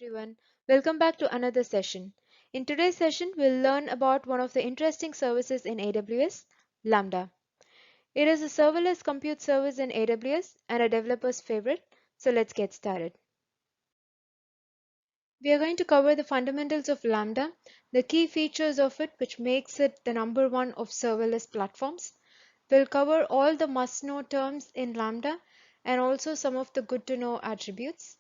Everyone, welcome back to another session. In today's session, we'll learn about one of the interesting services in AWS, Lambda. It is a serverless compute service in AWS and a developer's favorite, so let's get started. We are going to cover the fundamentals of Lambda, the key features of it which makes it the number one of serverless platforms. We'll cover all the must-know terms in Lambda and also some of the good-to-know attributes.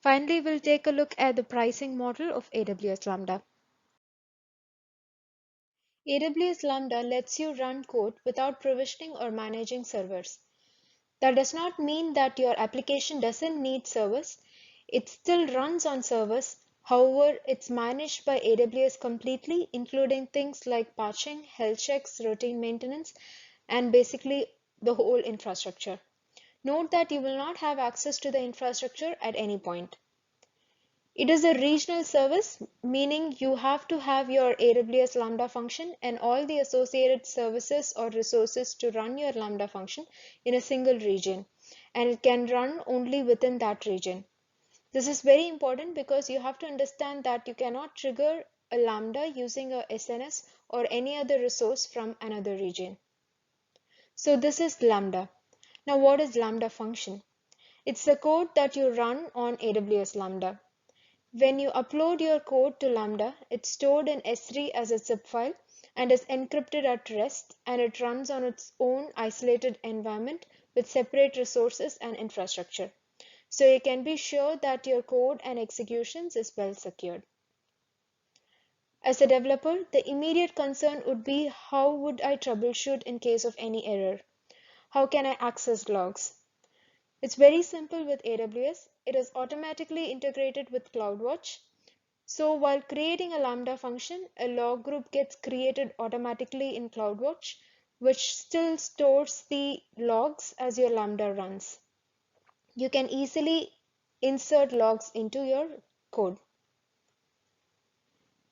Finally, we'll take a look at the pricing model of AWS Lambda. AWS Lambda lets you run code without provisioning or managing servers. That does not mean that your application doesn't need servers. It still runs on servers. However, it's managed by AWS completely, including things like patching, health checks, routine maintenance, and basically the whole infrastructure. Note that you will not have access to the infrastructure at any point. It is a regional service, meaning you have to have your AWS Lambda function and all the associated services or resources to run your Lambda function in a single region, and it can run only within that region. This is very important because you have to understand that you cannot trigger a Lambda using a SNS or any other resource from another region. So this is Lambda. Now what is Lambda function? It's the code that you run on AWS Lambda. When you upload your code to Lambda, it's stored in S3 as a zip file and is encrypted at rest, and it runs on its own isolated environment with separate resources and infrastructure. So you can be sure that your code and executions is well secured. As a developer, the immediate concern would be how would I troubleshoot in case of any error? How can I access logs? It's very simple with AWS. It is automatically integrated with CloudWatch. So while creating a Lambda function, a log group gets created automatically in CloudWatch, which still stores the logs as your Lambda runs. You can easily insert logs into your code.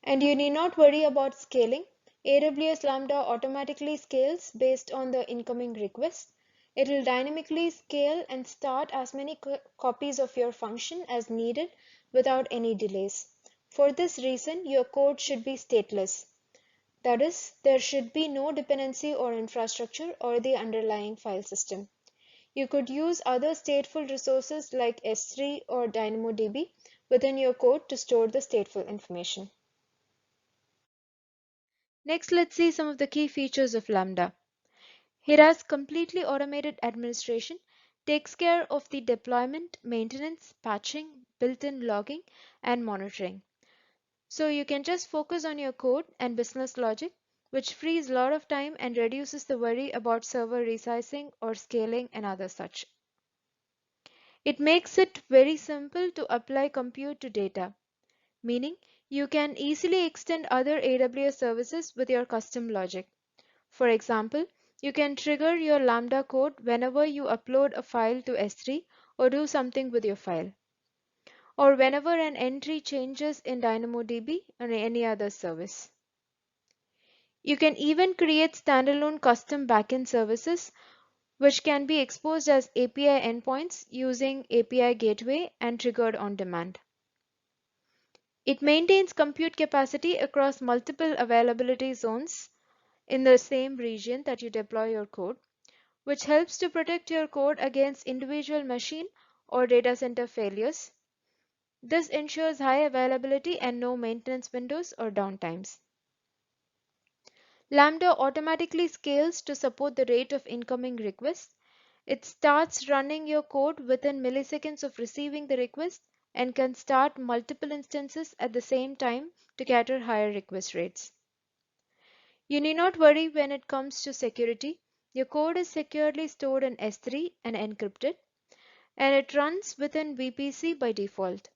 And you need not worry about scaling. AWS Lambda automatically scales based on the incoming request. It will dynamically scale and start as many copies of your function as needed without any delays. For this reason, your code should be stateless. That is, there should be no dependency or infrastructure or the underlying file system. You could use other stateful resources like S3 or DynamoDB within your code to store the stateful information. Next, let's see some of the key features of Lambda. It has completely automated administration, takes care of the deployment, maintenance, patching, built-in logging, and monitoring. So you can just focus on your code and business logic, which frees a lot of time and reduces the worry about server resizing or scaling and other such. It makes it very simple to apply compute to data, meaning you can easily extend other AWS services with your custom logic. For example, you can trigger your Lambda code whenever you upload a file to S3 or do something with your file, or whenever an entry changes in DynamoDB or any other service. You can even create standalone custom backend services which can be exposed as API endpoints using API Gateway and triggered on demand. It maintains compute capacity across multiple availability zones in the same region that you deploy your code, which helps to protect your code against individual machine or data center failures. This ensures high availability and no maintenance windows or downtimes. Lambda automatically scales to support the rate of incoming requests. It starts running your code within milliseconds of receiving the request and can start multiple instances at the same time to cater higher request rates. You need not worry when it comes to security. Your code is securely stored in S3 and encrypted, and it runs within VPC by default.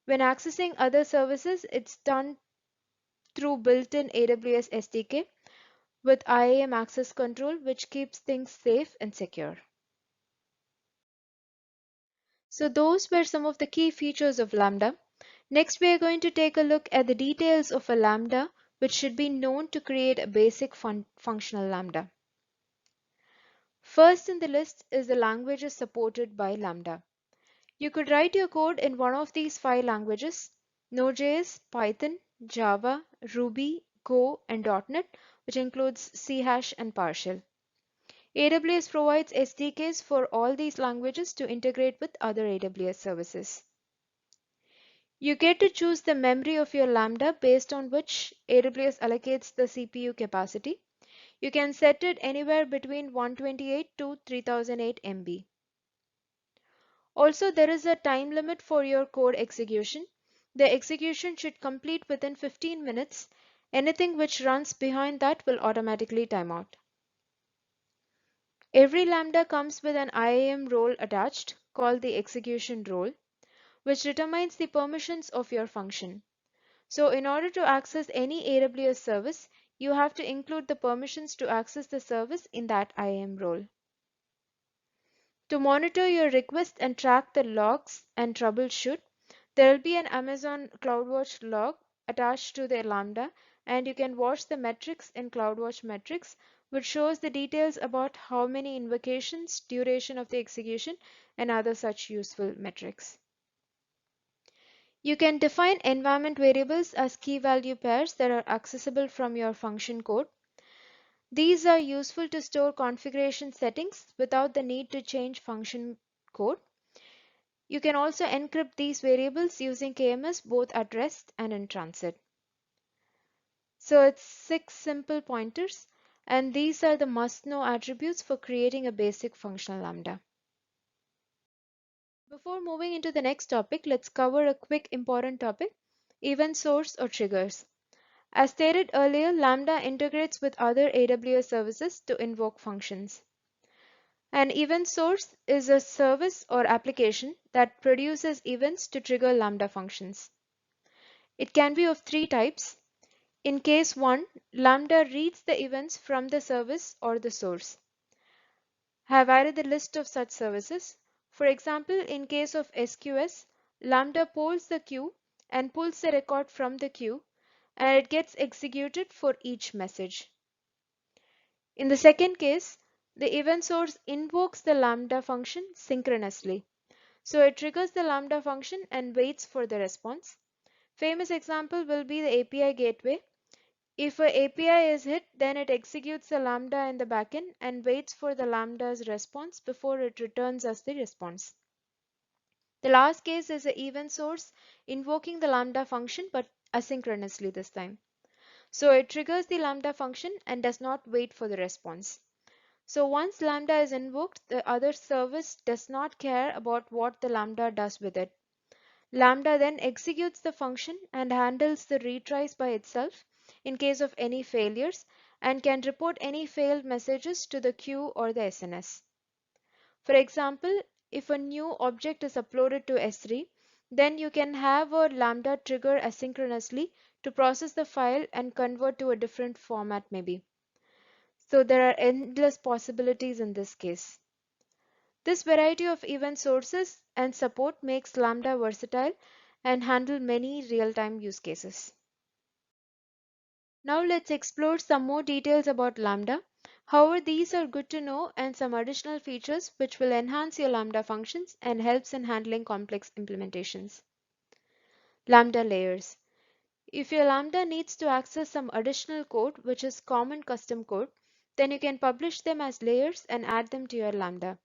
When accessing other services, it's done through built-in AWS SDK with IAM access control, which keeps things safe and secure. So those were some of the key features of Lambda. Next, we are going to take a look at the details of a Lambda, which should be known to create a basic functional Lambda. First in the list is the languages supported by Lambda. You could write your code in one of these 5 languages: Node.js, Python, Java, Ruby, Go, and .NET, which includes C# and PowerShell. AWS provides SDKs for all these languages to integrate with other AWS services. You get to choose the memory of your Lambda based on which AWS allocates the CPU capacity. You can set it anywhere between 128 to 3008 MB. Also, there is a time limit for your code execution. The execution should complete within 15 minutes. Anything which runs behind that will automatically time out. Every Lambda comes with an IAM role attached called the execution role, which determines the permissions of your function. So in order to access any AWS service, you have to include the permissions to access the service in that IAM role. To monitor your request and track the logs and troubleshoot, there will be an Amazon CloudWatch log attached to the Lambda, and you can watch the metrics in CloudWatch metrics, which shows the details about how many invocations, duration of the execution, and other such useful metrics. You can define environment variables as key value pairs that are accessible from your function code. These are useful to store configuration settings without the need to change function code. You can also encrypt these variables using KMS both at rest and in transit. So it's 6 simple pointers, and these are the must-know attributes for creating a basic functional Lambda. Before moving into the next topic, let's cover a quick important topic: event source or triggers. As stated earlier, Lambda integrates with other AWS services to invoke functions. An event source is a service or application that produces events to trigger Lambda functions. It can be of 3 types. In case 1, Lambda reads the events from the service or the source. I have added the list of such services. For example, in case of SQS, Lambda polls the queue and pulls the record from the queue, and it gets executed for each message. In the second case, the event source invokes the Lambda function synchronously. So it triggers the Lambda function and waits for the response. Famous example will be the API gateway. If a API is hit, then it executes the Lambda in the backend and waits for the Lambda's response before it returns us the response. The last case is the event source invoking the Lambda function but asynchronously this time. So it triggers the Lambda function and does not wait for the response. So once Lambda is invoked, the other service does not care about what the Lambda does with it. Lambda then executes the function and handles the retries by itself in case of any failures, and can report any failed messages to the queue or the SNS. For example, if a new object is uploaded to S3, then you can have a Lambda trigger asynchronously to process the file and convert to a different format maybe. So there are endless possibilities in this case. This variety of event sources and support makes Lambda versatile and handle many real-time use cases. Now let's explore some more details about Lambda. However, these are good to know and some additional features which will enhance your Lambda functions and helps in handling complex implementations. Lambda layers. If your Lambda needs to access some additional code which is common custom code, then you can publish them as layers and add them to your Lambda.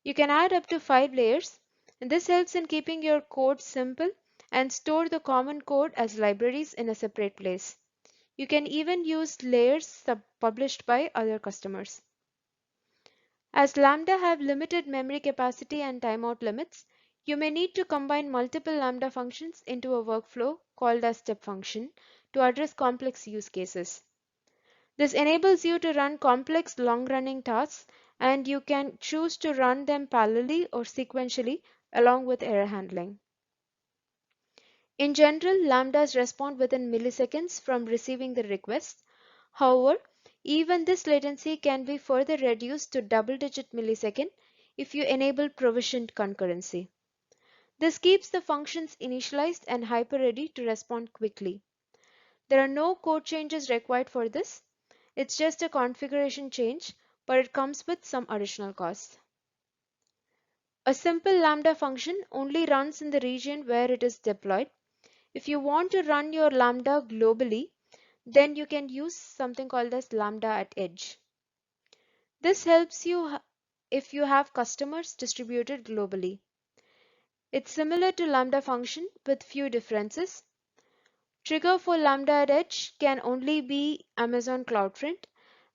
You can add up to 5 layers, and this helps in keeping your code simple and store the common code as libraries in a separate place. You can even use layers published by other customers. As Lambda have limited memory capacity and timeout limits, you may need to combine multiple Lambda functions into a workflow called a step function to address complex use cases. This enables you to run complex long-running tasks, and you can choose to run them parallelly or sequentially along with error handling. In general, Lambdas respond within milliseconds from receiving the request. However, even this latency can be further reduced to double-digit millisecond if you enable provisioned concurrency. This keeps the functions initialized and hyper-ready to respond quickly. There are no code changes required for this. It's just a configuration change, but it comes with some additional costs. A simple Lambda function only runs in the region where it is deployed. If you want to run your Lambda globally, then you can use something called as Lambda at edge. This helps you if you have customers distributed globally. It's similar to Lambda function with few differences. Trigger for Lambda at edge can only be Amazon CloudFront,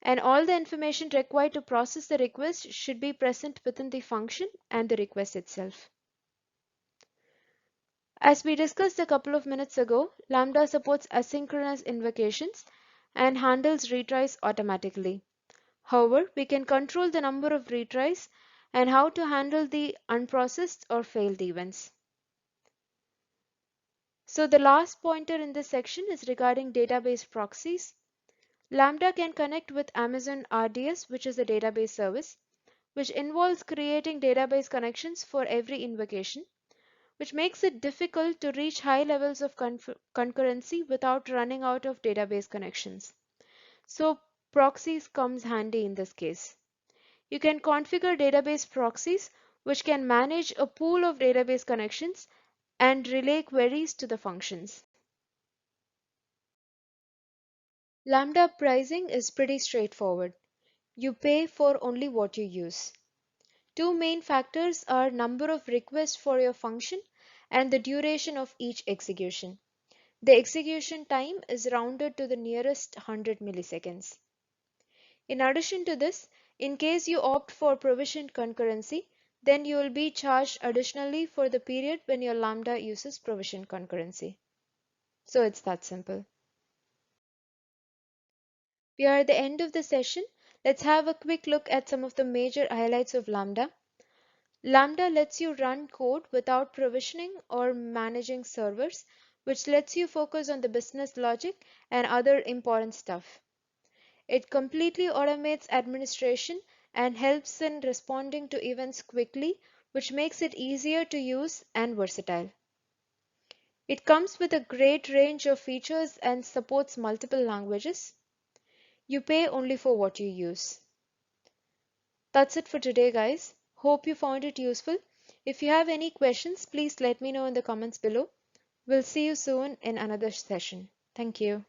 and all the information required to process the request should be present within the function and the request itself. As we discussed a couple of minutes ago, Lambda supports asynchronous invocations and handles retries automatically. However, we can control the number of retries and how to handle the unprocessed or failed events. So the last pointer in this section is regarding database proxies. Lambda can connect with Amazon RDS, which is a database service, which involves creating database connections for every invocation, which makes it difficult to reach high levels of concurrency without running out of database connections. So proxies comes handy in this case. You can configure database proxies, which can manage a pool of database connections and relay queries to the functions. Lambda pricing is pretty straightforward. You pay for only what you use. Two main factors are number of requests for your function and the duration of each execution. The execution time is rounded to the nearest 100 milliseconds. In addition to this, in case you opt for provisioned concurrency, then you will be charged additionally for the period when your Lambda uses provisioned concurrency. So it's that simple. We are at the end of the session. Let's have a quick look at some of the major highlights of Lambda. Lambda lets you run code without provisioning or managing servers, which lets you focus on the business logic and other important stuff. It completely automates administration and helps in responding to events quickly, which makes it easier to use and versatile. It comes with a great range of features and supports multiple languages. You pay only for what you use. That's it for today, guys. Hope you found it useful. If you have any questions, please let me know in the comments below. We'll see you soon in another session. Thank you.